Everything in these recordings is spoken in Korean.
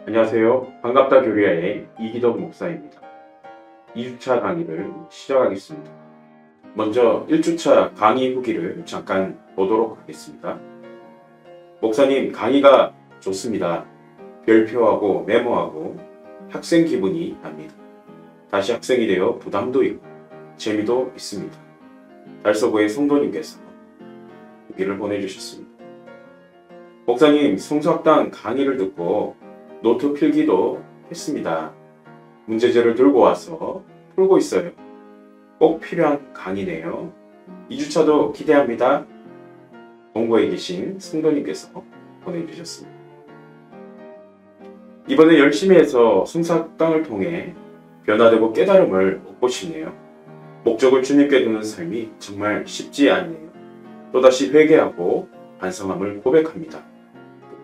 안녕하세요. 반갑다 교리아의 이기덕 목사입니다. 2주차 강의를 시작하겠습니다. 먼저 1주차 강의 후기를 잠깐 보도록 하겠습니다. 목사님, 강의가 좋습니다. 별표하고 메모하고 학생 기분이 납니다. 다시 학생이 되어 부담도 있고 재미도 있습니다. 달서구의 성도님께서 후기를 보내주셨습니다. 목사님, 성수학당 강의를 듣고 노트 필기도 했습니다. 문제제를 들고 와서 풀고 있어요. 꼭 필요한 강의네요. 2주차도 기대합니다. 동고에 계신 성도님께서 보내주셨습니다. 이번에 열심히 해서 성수학당을 통해 변화되고 깨달음을 얻고 싶네요. 목적을 주님께 두는 삶이 정말 쉽지 않네요. 또다시 회개하고 반성함을 고백합니다.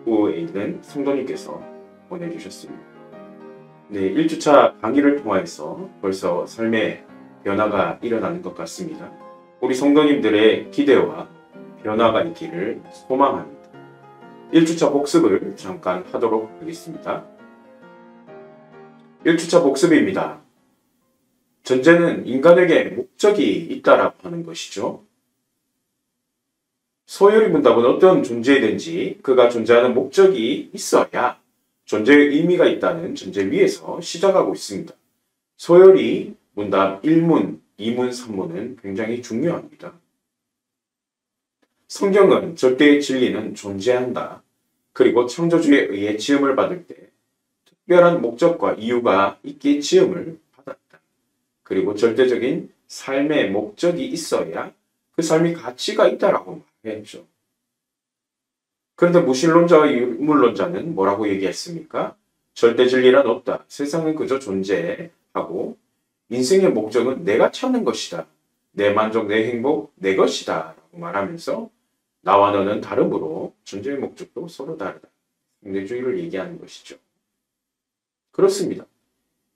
북부에 있는 성도님께서 보내주셨습니다. 네, 1주차 강의를 통해서 벌써 삶의 변화가 일어나는 것 같습니다. 우리 성도님들의 기대와 변화가 있기를 소망합니다. 1주차 복습을 잠깐 하도록 하겠습니다. 1주차 복습입니다. 존재는 인간에게 목적이 있다라고 하는 것이죠. 소요리 문답은 어떤 존재이든지 그가 존재하는 목적이 있어야 존재의 의미가 있다는 전제 위에서 시작하고 있습니다. 소요리 문답 1문, 2문, 3문은 굉장히 중요합니다. 성경은 절대의 진리는 존재한다. 그리고 창조주에 의해 지음을 받을 때 특별한 목적과 이유가 있기에 지음을 받았다. 그리고 절대적인 삶의 목적이 있어야 그 삶이 가치가 있다라고 말했죠. 그런데 무신론자와 유물론자는 뭐라고 얘기했습니까? 절대 진리란 없다. 세상은 그저 존재하고 인생의 목적은 내가 찾는 것이다. 내 만족, 내 행복, 내 것이다. 라고 말하면서 나와 너는 다름으로 존재의 목적도 서로 다르다. 상대주의를 얘기하는 것이죠. 그렇습니다.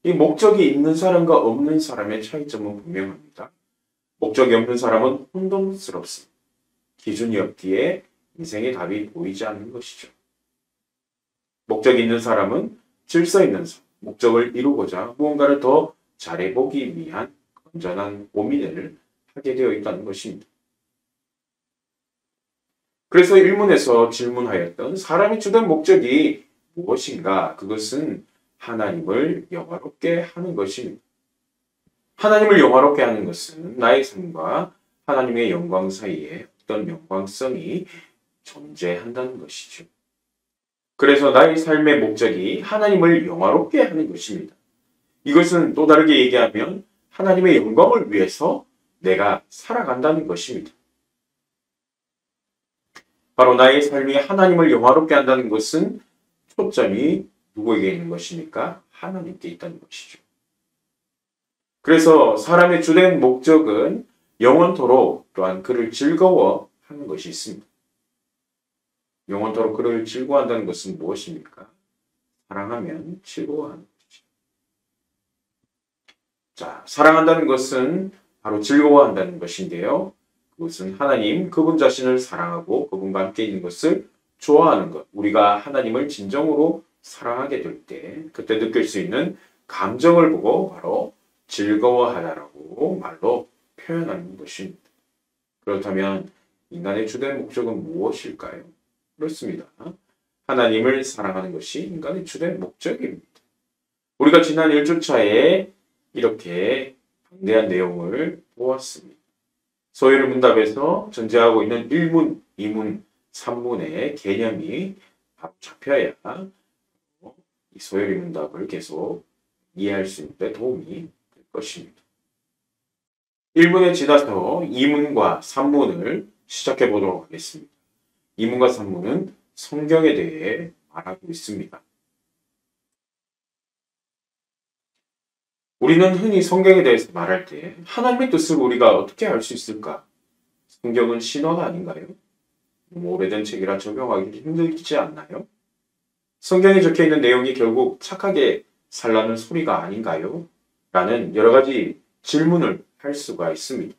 이 목적이 있는 사람과 없는 사람의 차이점은 분명합니다. 목적이 없는 사람은 혼돈스럽습니다. 기준이 없기에 인생의 답이 보이지 않는 것이죠. 목적이 있는 사람은 질서 있는 삶, 목적을 이루고자 무언가를 더 잘해보기 위한 건전한 고민을 하게 되어 있다는 것입니다. 그래서 1문에서 질문하였던 사람이 주된 목적이 무엇인가? 그것은 하나님을 영화롭게 하는 것입니다. 하나님을 영화롭게 하는 것은 나의 삶과 하나님의 영광 사이에 어떤 영광성이 존재한다는 것이죠. 그래서 나의 삶의 목적이 하나님을 영화롭게 하는 것입니다. 이것은 또 다르게 얘기하면 하나님의 영광을 위해서 내가 살아간다는 것입니다. 바로 나의 삶이 하나님을 영화롭게 한다는 것은 초점이 누구에게 있는 것입니까? 하나님께 있다는 것이죠. 그래서 사람의 주된 목적은 영원토록 또한 그를 즐거워하는 것이 있습니다. 영원토록 그를 즐거워한다는 것은 무엇입니까? 사랑하면 즐거워하는 것이죠. 자, 사랑한다는 것은 바로 즐거워한다는 것인데요. 그것은 하나님, 그분 자신을 사랑하고 그분과 함께 있는 것을 좋아하는 것. 우리가 하나님을 진정으로 사랑하게 될 때 그때 느낄 수 있는 감정을 보고 바로 즐거워하다라고 말로 표현하는 것입니다. 그렇다면 인간의 주된 목적은 무엇일까요? 그렇습니다. 하나님을 사랑하는 것이 인간의 주된 목적입니다. 우리가 지난 1주차에 이렇게 방대한 내용을 보았습니다. 소요리 문답에서 존재하고 있는 1문, 2문, 3문의 개념이 바로 잡혀야 이 소요리 문답을 계속 이해할 수 있는 데 도움이 될 것입니다. 1문에 지나서 2문과 3문을 시작해 보도록 하겠습니다. 2문과 3문은 성경에 대해 말하고 있습니다. 우리는 흔히 성경에 대해서 말할 때 하나님의 뜻을 우리가 어떻게 알 수 있을까? 성경은 신화가 아닌가요? 너무 오래된 책이라 적용하기 힘들지 않나요? 성경에 적혀있는 내용이 결국 착하게 살라는 소리가 아닌가요? 라는 여러 가지 질문을 할 수가 있습니다.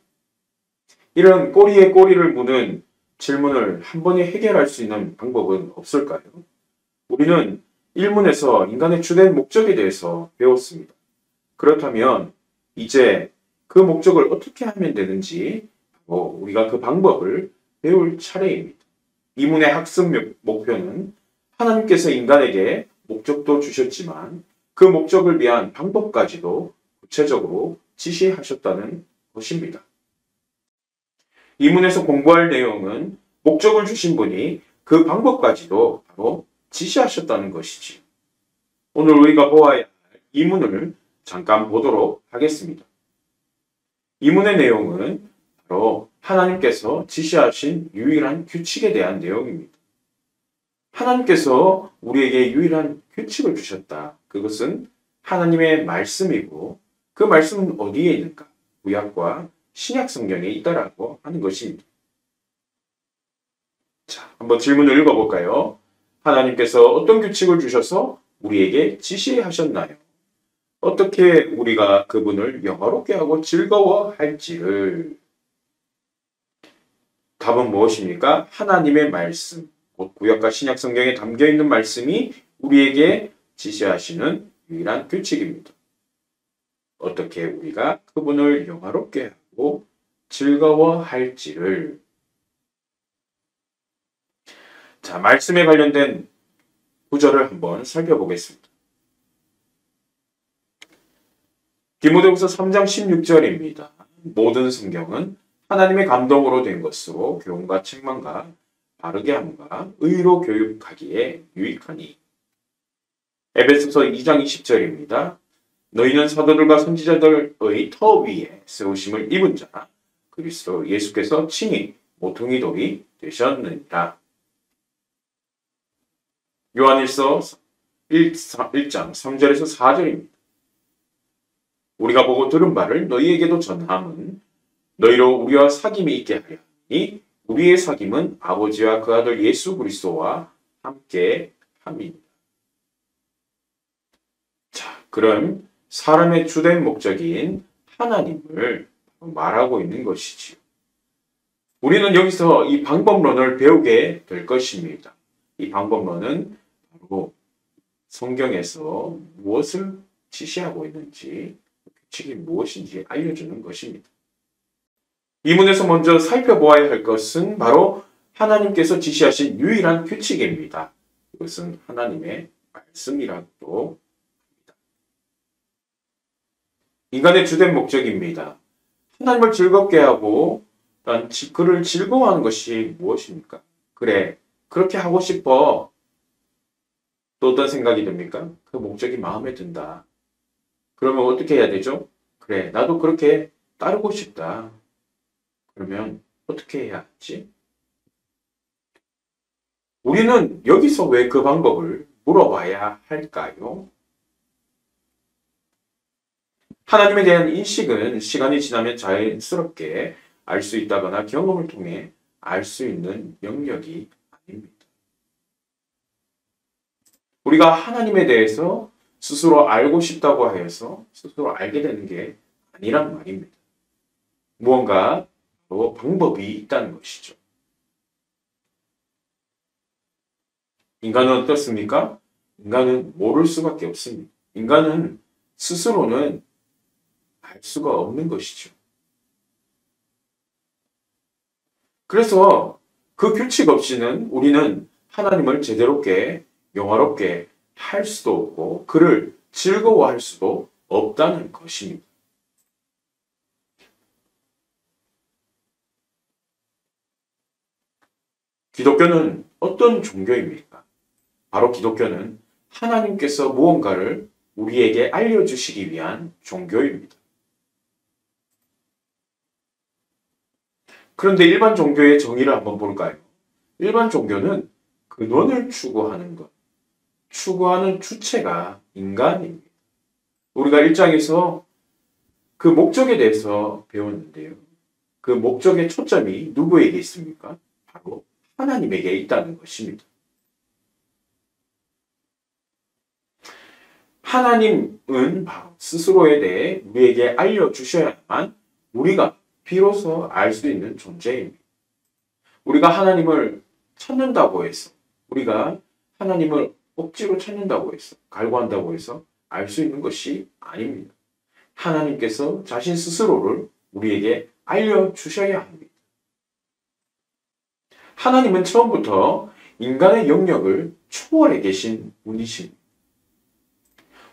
이런 꼬리에 꼬리를 무는 질문을 한 번에 해결할 수 있는 방법은 없을까요? 우리는 일문에서 인간의 주된 목적에 대해서 배웠습니다. 그렇다면 이제 그 목적을 어떻게 하면 되는지 우리가 그 방법을 배울 차례입니다. 이문의 학습 목표는 하나님께서 인간에게 목적도 주셨지만 그 목적을 위한 방법까지도 구체적으로 지시하셨다는 것입니다. 이문에서 공부할 내용은 목적을 주신 분이 그 방법까지도 바로 지시하셨다는 것이지. 오늘 우리가 보아야 할 이문을 잠깐 보도록 하겠습니다. 이문의 내용은 바로 하나님께서 지시하신 유일한 규칙에 대한 내용입니다. 하나님께서 우리에게 유일한 규칙을 주셨다. 그것은 하나님의 말씀이고 그 말씀은 어디에 있는가? 구약과 신약 성경에 있다라고 하는 것입니다. 자, 한번 질문을 읽어볼까요? 하나님께서 어떤 규칙을 주셔서 우리에게 지시하셨나요? 어떻게 우리가 그분을 영화롭게 하고 즐거워할지를. 답은 무엇입니까? 하나님의 말씀, 곧 구약과 신약 성경에 담겨있는 말씀이 우리에게 지시하시는 유일한 규칙입니다. 어떻게 우리가 그분을 영화롭게 하고 즐거워할지를. 자, 말씀에 관련된 구절을 한번 살펴보겠습니다. 디모데후서 3장 16절입니다. 모든 성경은 하나님의 감동으로 된 것으로 교훈과 책망과 바르게 함과 의로 교육하기에 유익하니. 에베소서 2장 20절입니다. 너희는 사도들과 선지자들의 터 위에 세우심을 입은 자라 그리스도 예수께서 친히 모퉁이 돌이 되셨느니라. 요한일서 1장 3절에서 4절입니다. 우리가 보고 들은 바를 너희에게도 전함은 너희로 우리와 사귐이 있게 하려 하니 우리의 사귐은 아버지와 그 아들 예수 그리스도와 함께 함이니라. 자, 그럼 사람의 주된 목적인 하나님을 말하고 있는 것이지요. 우리는 여기서 이 방법론을 배우게 될 것입니다. 이 방법론은 바로 성경에서 무엇을 지시하고 있는지, 규칙이 무엇인지 알려주는 것입니다. 이 문에서 먼저 살펴보아야 할 것은 바로 하나님께서 지시하신 유일한 규칙입니다. 그것은 하나님의 말씀이라고 합니다. 인간의 주된 목적입니다. 하나님을 즐겁게 하고 그를 즐거워하는 것이 무엇입니까? 그래, 그렇게 하고 싶어. 또 어떤 생각이 듭니까? 그 목적이 마음에 든다. 그러면 어떻게 해야 되죠? 그래, 나도 그렇게 따르고 싶다. 그러면 어떻게 해야 하지? 우리는 여기서 왜 그 방법을 물어봐야 할까요? 하나님에 대한 인식은 시간이 지나면 자연스럽게 알 수 있다거나 경험을 통해 알 수 있는 영역이 아닙니다. 우리가 하나님에 대해서 스스로 알고 싶다고 하여서 스스로 알게 되는 게 아니란 말입니다. 무언가 방법이 있다는 것이죠. 인간은 어떻습니까? 인간은 모를 수밖에 없습니다. 인간은 스스로는 알 수가 없는 것이죠. 그래서 그 규칙 없이는 우리는 하나님을 제대롭게 영화롭게 할 수도 없고 그를 즐거워할 수도 없다는 것입니다. 기독교는 어떤 종교입니까? 바로 기독교는 하나님께서 무언가를 우리에게 알려주시기 위한 종교입니다. 그런데 일반 종교의 정의를 한번 볼까요? 일반 종교는 근원을 추구하는 것, 추구하는 주체가 인간입니다. 우리가 1장에서 그 목적에 대해서 배웠는데요. 그 목적의 초점이 누구에게 있습니까? 바로 하나님에게 있다는 것입니다. 하나님은 바로 스스로에 대해 우리에게 알려주셔야만 우리가 비로소 알 수 있는 존재입니다. 우리가 하나님을 찾는다고 해서, 우리가 하나님을 억지로 찾는다고 해서, 갈구한다고 해서 알 수 있는 것이 아닙니다. 하나님께서 자신 스스로를 우리에게 알려주셔야 합니다. 하나님은 처음부터 인간의 영역을 초월해 계신 분이십니다.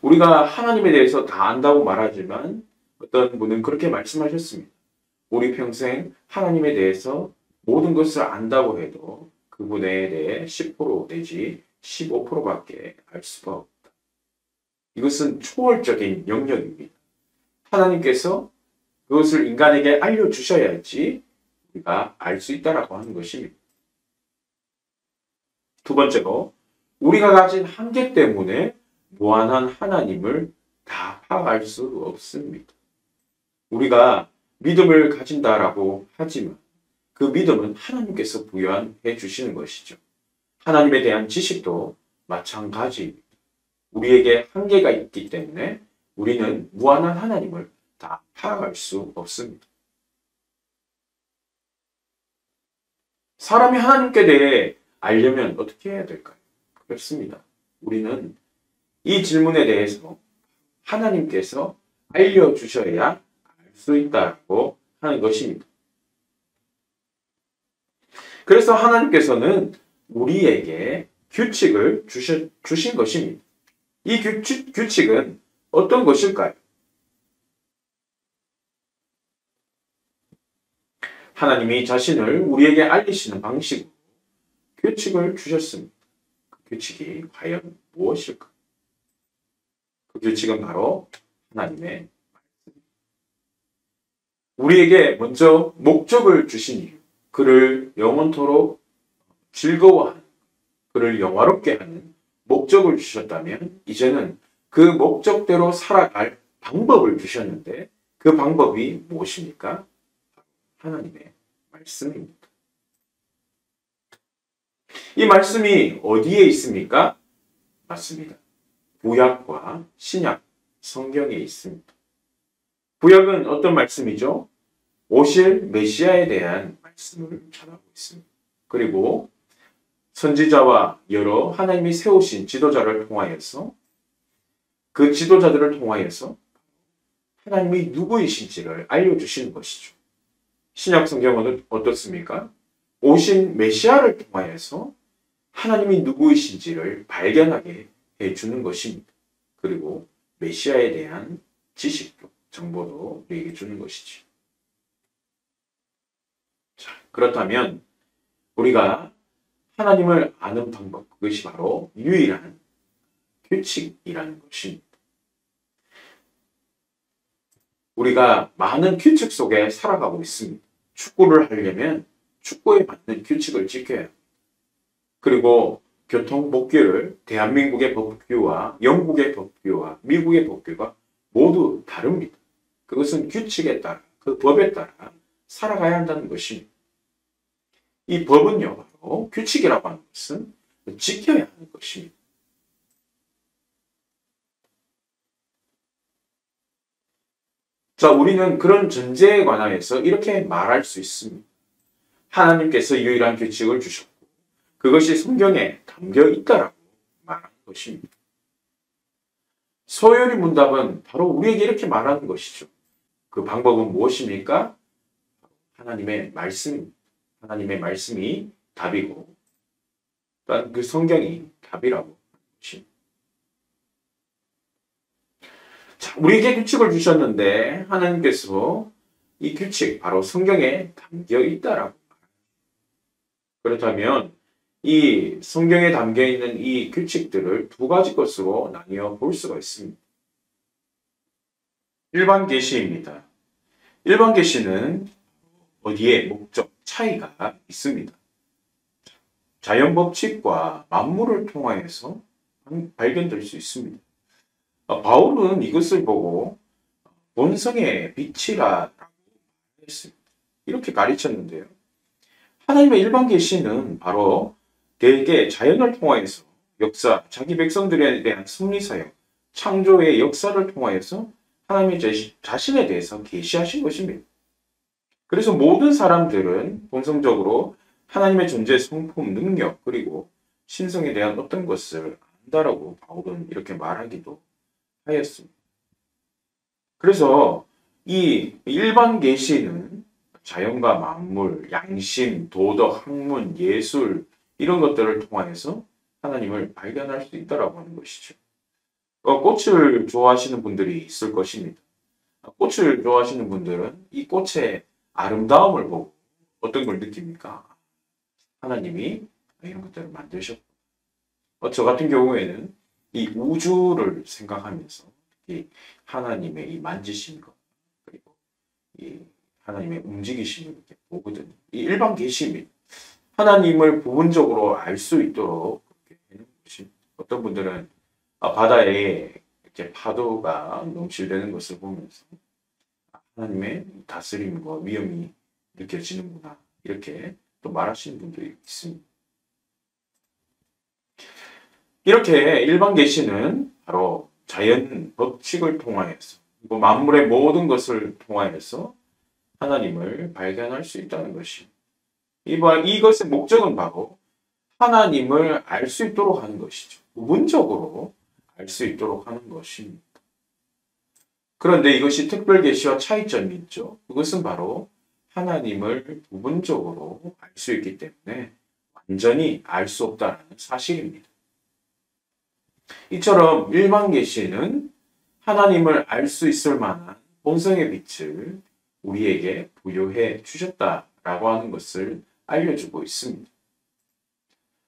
우리가 하나님에 대해서 다 안다고 말하지만 어떤 분은 그렇게 말씀하셨습니다. 우리 평생 하나님에 대해서 모든 것을 안다고 해도 그분에 대해 10% 내지 15%밖에 알 수가 없다. 이것은 초월적인 영역입니다. 하나님께서 그것을 인간에게 알려주셔야지 우리가 알 수 있다라고 하는 것입니다. 두 번째로, 우리가 가진 한계 때문에 무한한 하나님을 다 파악할 수 없습니다. 우리가 믿음을 가진다라고 하지만 그 믿음은 하나님께서 부여해 주시는 것이죠. 하나님에 대한 지식도 마찬가지입니다. 우리에게 한계가 있기 때문에 우리는 무한한 하나님을 다 파악할 수 없습니다. 사람이 하나님께 대해 알려면 어떻게 해야 될까요? 그렇습니다. 우리는 이 질문에 대해서 하나님께서 알려주셔야 알 수 있다고 하는 것입니다. 그래서 하나님께서는 우리에게 규칙을 주신 것입니다. 이 규칙은 어떤 것일까요? 하나님이 자신을 우리에게 알리시는 방식으로 규칙을 주셨습니다. 그 규칙이 과연 무엇일까? 그 규칙은 바로 하나님의 말씀입니다. 우리에게 먼저 목적을 주신 이유, 그를 영원토록 즐거워하는, 그를 영화롭게 하는 목적을 주셨다면 이제는 그 목적대로 살아갈 방법을 주셨는데 그 방법이 무엇입니까? 하나님의 말씀입니다. 이 말씀이 어디에 있습니까? 맞습니다. 구약과 신약, 성경에 있습니다. 구약은 어떤 말씀이죠? 오실 메시아에 대한 말씀을 전하고 있습니다. 그리고 선지자와 여러 하나님이 세우신 지도자를 통하여서 그 지도자들을 통하여서 하나님이 누구이신지를 알려주시는 것이죠. 신약 성경은 어떻습니까? 오신 메시아를 통하여서 하나님이 누구이신지를 발견하게 해주는 것입니다. 그리고 메시아에 대한 지식도, 정보도 우리에게 주는 것이죠. 자, 그렇다면 우리가 하나님을 아는 방법, 그것이 바로 유일한 규칙이라는 것입니다. 우리가 많은 규칙 속에 살아가고 있습니다. 축구를 하려면 축구에 맞는 규칙을 지켜야 합니다. 그리고 교통법규를 대한민국의 법규와 영국의 법규와 미국의 법규가 모두 다릅니다. 그것은 규칙에 따라, 그 법에 따라 살아가야 한다는 것입니다. 이 법은요, 바로 규칙이라고 하는 것은 지켜야 하는 것입니다. 자, 우리는 그런 전제에 관하여서 이렇게 말할 수 있습니다. 하나님께서 유일한 규칙을 주셨고 그것이 성경에 담겨 있다라고 말하는 것입니다. 소요리 문답은 바로 우리에게 이렇게 말하는 것이죠. 그 방법은 무엇입니까? 하나님의 말씀입니다. 하나님의 말씀이 답이고 또한 그 성경이 답이라고 하는 것입니다. 자, 우리에게 규칙을 주셨는데 하나님께서 이 규칙, 바로 성경에 담겨 있다라고 말합니다. 그렇다면 이 성경에 담겨 있는 이 규칙들을 두 가지 것으로 나뉘어 볼 수가 있습니다. 일반 계시입니다. 일반 계시는 어디에 목적, 차이가 있습니다. 자연 법칙과 만물을 통하여서 발견될 수 있습니다. 바울은 이것을 보고 본성의 빛이라고 했습니다. 이렇게 가르쳤는데요. 하나님의 일반 계시는 바로 대개 자연을 통하여서 역사, 자기 백성들에 대한 섭리사역, 창조의 역사를 통하여서 하나님의 자신에 대해서 계시하신 것입니다. 그래서 모든 사람들은 본성적으로 하나님의 존재, 성품, 능력, 그리고 신성에 대한 어떤 것을 안다라고 바울은 이렇게 말하기도 하였습니다. 그래서 이 일반 계시는 자연과 만물, 양심, 도덕, 학문, 예술 이런 것들을 통하여서 하나님을 발견할 수 있다라고 하는 것이죠. 꽃을 좋아하시는 분들이 있을 것입니다. 꽃을 좋아하시는 분들은 이 꽃의 아름다움을 보고 어떤 걸 느낍니까? 하나님이 이런 것들을 만드셨고, 저 같은 경우에는 이 우주를 생각하면서 이 하나님의 이 만지심과 그리고 이 하나님의 움직이심을 이렇게 보거든요. 이 일반 계시입니다. 하나님을 부분적으로 알 수 있도록 그렇게 해놓은 것입니다. 어떤 분들은 바다에 이렇게 파도가 넘실대는 것을 보면서 하나님의 다스림과 위엄이 느껴지는구나 이렇게 또 말하시는 분들이 있습니다. 이렇게 일반 계시는 바로 자연 법칙을 통하여서 그리고 만물의 모든 것을 통하여서 하나님을 발견할 수 있다는 것입니다. 이것의 목적은 바로 하나님을 알 수 있도록 하는 것이죠. 부분적으로 알 수 있도록 하는 것입니다. 그런데 이것이 특별 계시와 차이점이 있죠. 그것은 바로 하나님을 부분적으로 알 수 있기 때문에 완전히 알 수 없다는 사실입니다. 이처럼 일반 계시는 하나님을 알 수 있을 만한 본성의 빛을 우리에게 부여해 주셨다라고 하는 것을 알려주고 있습니다.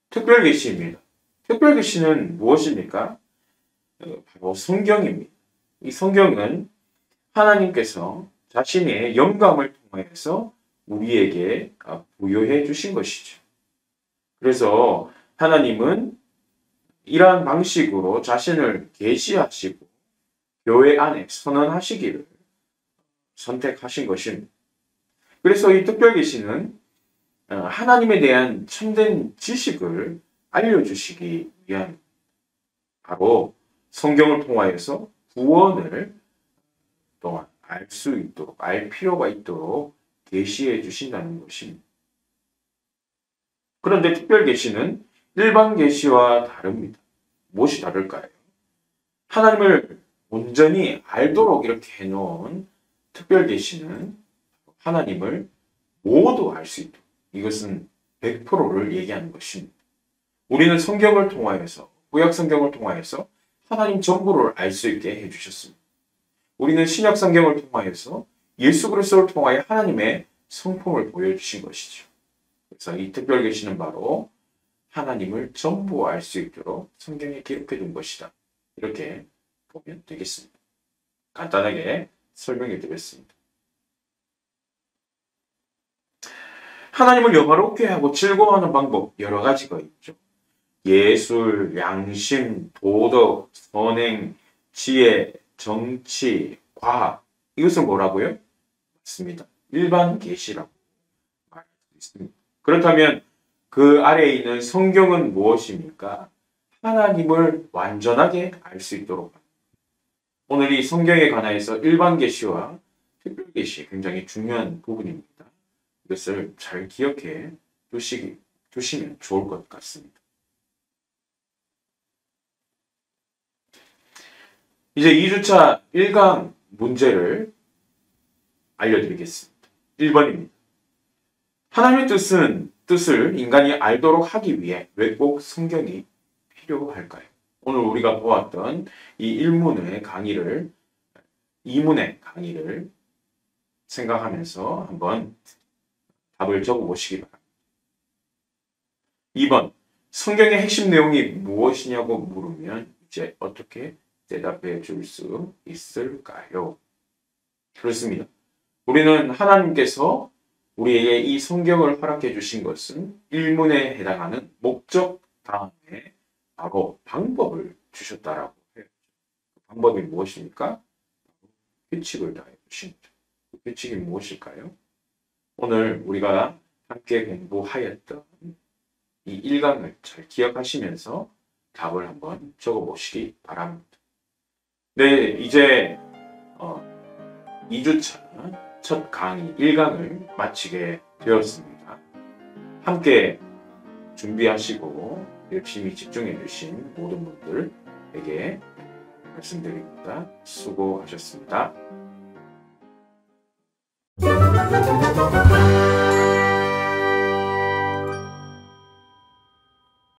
특별 계시입니다. 특별 계시는 무엇입니까? 바로 성경입니다. 이 성경은 하나님께서 자신의 영감을 통해서 우리에게 부여해 주신 것이죠. 그래서 하나님은 이러한 방식으로 자신을 계시하시고 교회 안에 선언하시기를 선택하신 것입니다. 그래서 이 특별 계시는 하나님에 대한 참된 지식을 알려주시기 위한 바로 성경을 통하여서 구원을 또한 알 수 있도록, 알 필요가 있도록 계시해 주신다는 것입니다. 그런데 특별 계시는 일반 계시와 다릅니다. 무엇이 다를까요? 하나님을 온전히 알도록 이렇게 해놓은 특별 계시는 하나님을 모두 알 수 있도록, 이것은 100%를 얘기하는 것입니다. 우리는 성경을 통하여서, 구약 성경을 통하여서 하나님 전부를 알 수 있게 해주셨습니다. 우리는 신약 성경을 통하여서 예수 그리스도를 통하여 하나님의 성품을 보여주신 것이죠. 그래서 이 특별 계시는 바로 하나님을 전부 알 수 있도록 성경에 기록해 둔 것이다. 이렇게 보면 되겠습니다. 간단하게 설명해 드렸습니다. 하나님을 영화롭게 하고 즐거워하는 방법 여러 가지가 있죠. 예술, 양심, 도덕, 선행, 지혜, 정치, 과학 이것을 뭐라고요? 맞습니다. 일반 계시라고 말할 수 있습니다. 그렇다면 그 아래에 있는 성경은 무엇입니까? 하나님을 완전하게 알 수 있도록. 오늘 이 성경에 관하여서 일반 계시와 특별 계시 굉장히 중요한 부분입니다. 이것을 잘 기억해 두시면 좋을 것 같습니다. 이제 2주차 1강 문제를 알려드리겠습니다. 1번입니다. 하나님의 뜻을 인간이 알도록 하기 위해 왜 꼭 성경이 필요할까요? 오늘 우리가 보았던 이 1문의 강의를, 2문의 강의를 생각하면서 한번 답을 적어보시기 바랍니다. 2번, 성경의 핵심 내용이 무엇이냐고 물으면 이제 어떻게 대답해 줄 수 있을까요? 그렇습니다. 우리는 하나님께서 우리에게 이 성경을 허락해 주신 것은 1문에 해당하는 목적 다음에 바로 방법을 주셨다라고 해요. 그 방법이 무엇입니까? 규칙을 다해 주신 거죠. 그 규칙이 무엇일까요? 오늘 우리가 함께 공부하였던 이 1강을 잘 기억하시면서 답을 한번 적어보시기 바랍니다. 네, 이제 2주차 첫 강의 1강을 마치게 되었습니다. 함께 준비하시고 열심히 집중해 주신 모든 분들에게 말씀드립니다. 수고하셨습니다.